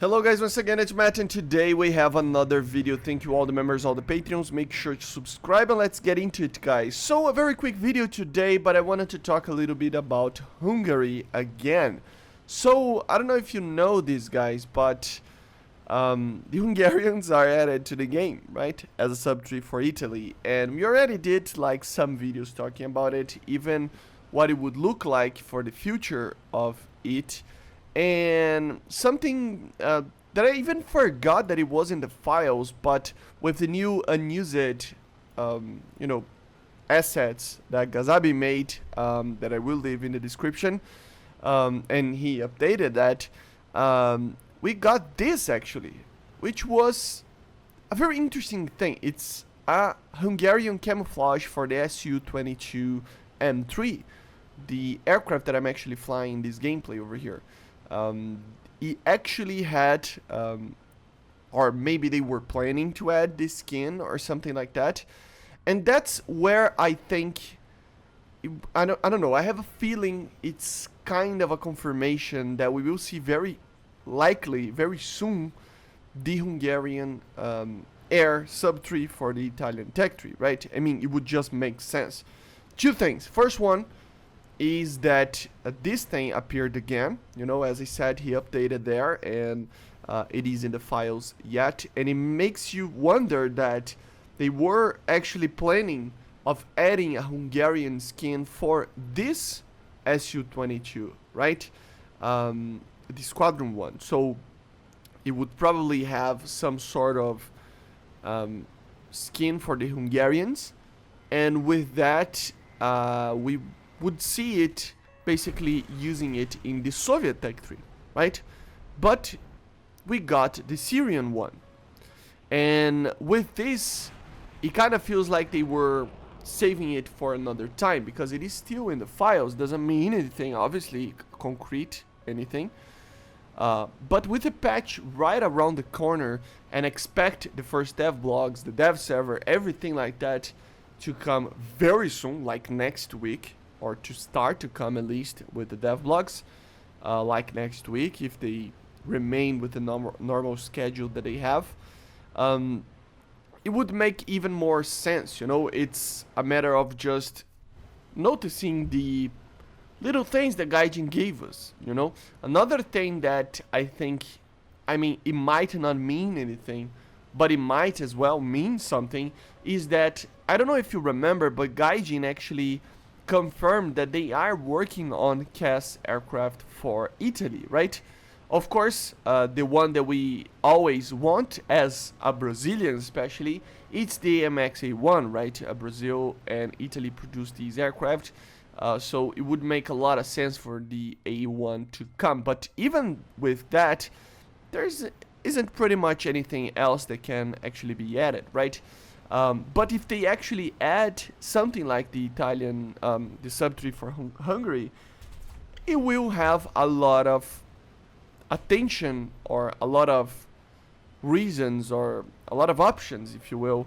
Hello guys, once again it's Matt, and today we have another video. Thank you all the members, all the Patreons. Make sure to subscribe and let's get into it, guys. So a very quick video today, but I wanted to talk a little bit about Hungary again. So I don't know if you know this, guys, but the Hungarians are added to the game, right, as a sub-tree for Italy, and we already did like some videos talking about it, even what it would look like for the future of it. And something that I even forgot that it was in the files, but with the new unused, assets that Gazabi made, that I will leave in the description, and he updated that, we got this actually, which was a very interesting thing. It's a Hungarian camouflage for the Su-22M3, the aircraft that I'm actually flying in this gameplay over here. He actually had, or maybe they were planning to add this skin or something like that, and that's where I think, I don't know, I have a feeling it's kind of a confirmation that we will see very likely, very soon, the Hungarian air sub-tree for the Italian tech tree, right? I mean, it would just make sense. Two things. First one is that this thing appeared again. You know, as I said, he updated there, and it is in the files yet, and it makes you wonder that they were actually planning of adding a Hungarian skin for this Su-22, right? The squadron one. So it would probably have some sort of skin for the Hungarians, and with that we would see it basically using it in the Soviet tech tree, right? But we got the Syrian one, and with this it kind of feels like they were saving it for another time, because it is still in the files. Doesn't mean anything, obviously, concrete, anything, but with the patch right around the corner, and expect the first dev blogs, the dev server, everything like that to come very soon, like next week, or to start to come at least with the dev blogs, like next week, if they remain with the normal schedule that they have. It would make even more sense, you know. It's a matter of just noticing the little things that Gaijin gave us, you know. Another thing that I think, I mean, it might not mean anything, but it might as well mean something, is that, I don't know if you remember, but Gaijin actually confirmed that they are working on CAS aircraft for Italy, right? Of course, the one that we always want as a Brazilian, especially, it's the MX-A1, right? Brazil and Italy produce these aircraft, so it would make a lot of sense for the A1 to come. But even with that, there isn't pretty much anything else that can actually be added, right? But if they actually add something like the Italian, the sub-tree for Hungary, it will have a lot of attention, or a lot of reasons, or a lot of options, if you will,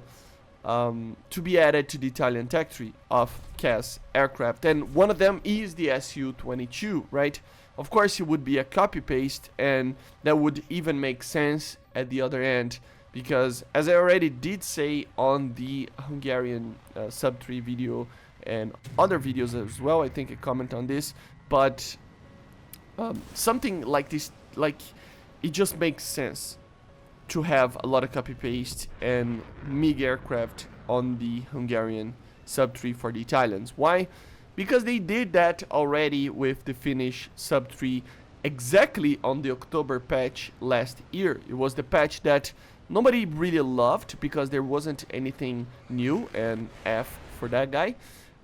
to be added to the Italian tech tree of CAS aircraft. And one of them is the Su-22, right? Of course, it would be a copy-paste, and that would even make sense at the other end, because as I already did say on the Hungarian sub-tree video and other videos as well, I think I comment on this, but something like this, like, it just makes sense to have a lot of copy-paste and MiG aircraft on the Hungarian sub-tree for the Italians. Why? Because they did that already with the Finnish sub-tree exactly on the October patch last year. It was the patch that nobody really loved, because there wasn't anything new, and F for that guy.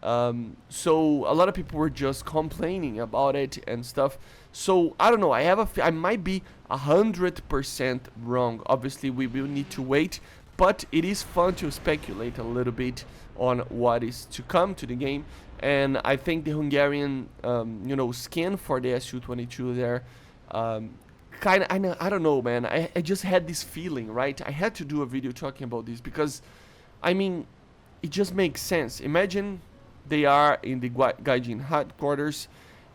So a lot of people were just complaining about it and stuff. So I don't know, I might be 100% wrong. Obviously we will need to wait, but it is fun to speculate a little bit on what is to come to the game. And I think the Hungarian skin for the Su-22 there, kind of, I don't know, man, I just had this feeling, right? I had to do a video talking about this, because I mean, it just makes sense. Imagine they are in the Gaijin headquarters,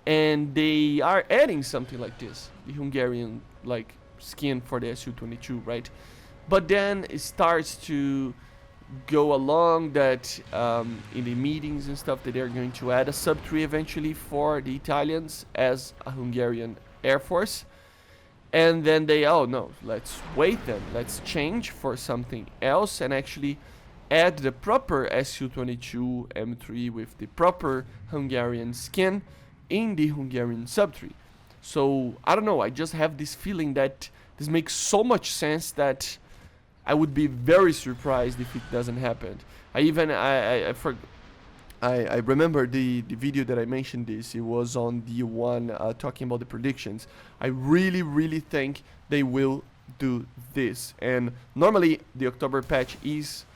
and they are adding something like this, the Hungarian, like, skin for the Su-22, right? But then it starts to go along that in the meetings and stuff that they're going to add a sub 3 eventually for the Italians as a Hungarian Air Force. And then they, oh no, let's wait then, let's change for something else and actually add the proper Su-22M3 with the proper Hungarian skin in the Hungarian sub 3. So I don't know, I just have this feeling that this makes so much sense that I would be very surprised if it doesn't happen. I remember the video that I mentioned this. It was on the one talking about the predictions. I really think they will do this. And normally the October patch is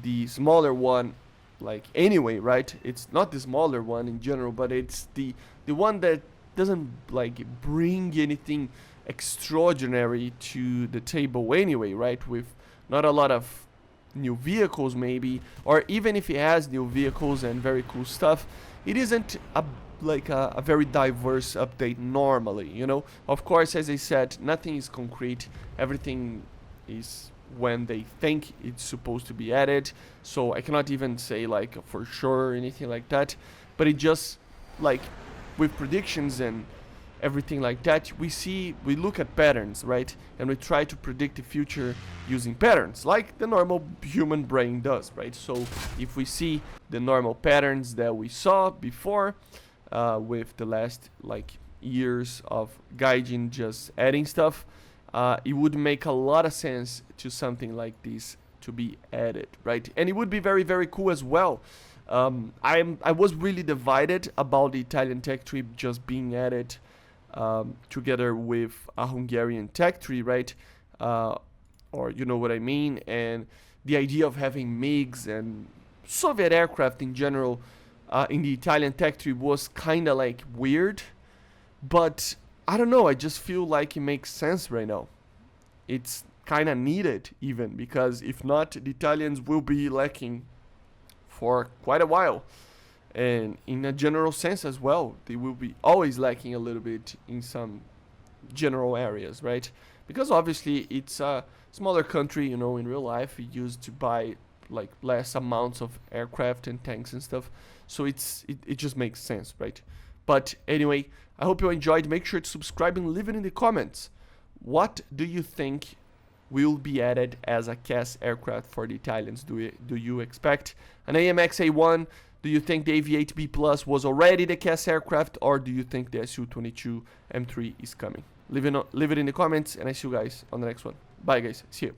the smaller one, like anyway, right? It's not the smaller one in general, but it's the one that doesn't like bring anything extraordinary to the table anyway, right? With not a lot of new vehicles maybe, or even if it has new vehicles and very cool stuff, it isn't a very diverse update normally, you know. Of course, as I said, nothing is concrete, everything is when they think it's supposed to be added, so I cannot even say like for sure or anything like that, but it just like with predictions and everything like that, we look at patterns, right? And we try to predict the future using patterns, like the normal human brain does, right? So if we see the normal patterns that we saw before, with the last like years of Gaijin just adding stuff, it would make a lot of sense to something like this to be added, right? And it would be very cool as well. I was really divided about the Italian tech tree just being added together with a Hungarian tech tree, right? Or you know what I mean? And the idea of having MiGs and Soviet aircraft in general in the Italian tech tree was kind of like weird, but I don't know, I just feel like it makes sense right now. It's kind of needed even, because if not, the Italians will be lacking for quite a while. And in a general sense as well, they will be always lacking a little bit in some general areas, right? Because obviously it's a smaller country, you know, in real life it used to buy like less amounts of aircraft and tanks and stuff, so it just makes sense, right? But anyway, I hope you enjoyed. Make sure to subscribe and leave it in the comments. What do you think will be added as a CAS aircraft for the Italians? Do you expect an AMX A1? Do you think the AV-8B Plus was already the CAS aircraft, or do you think the Su-22M3 is coming? Leave it in the comments, and I see you guys on the next one. Bye guys, see you.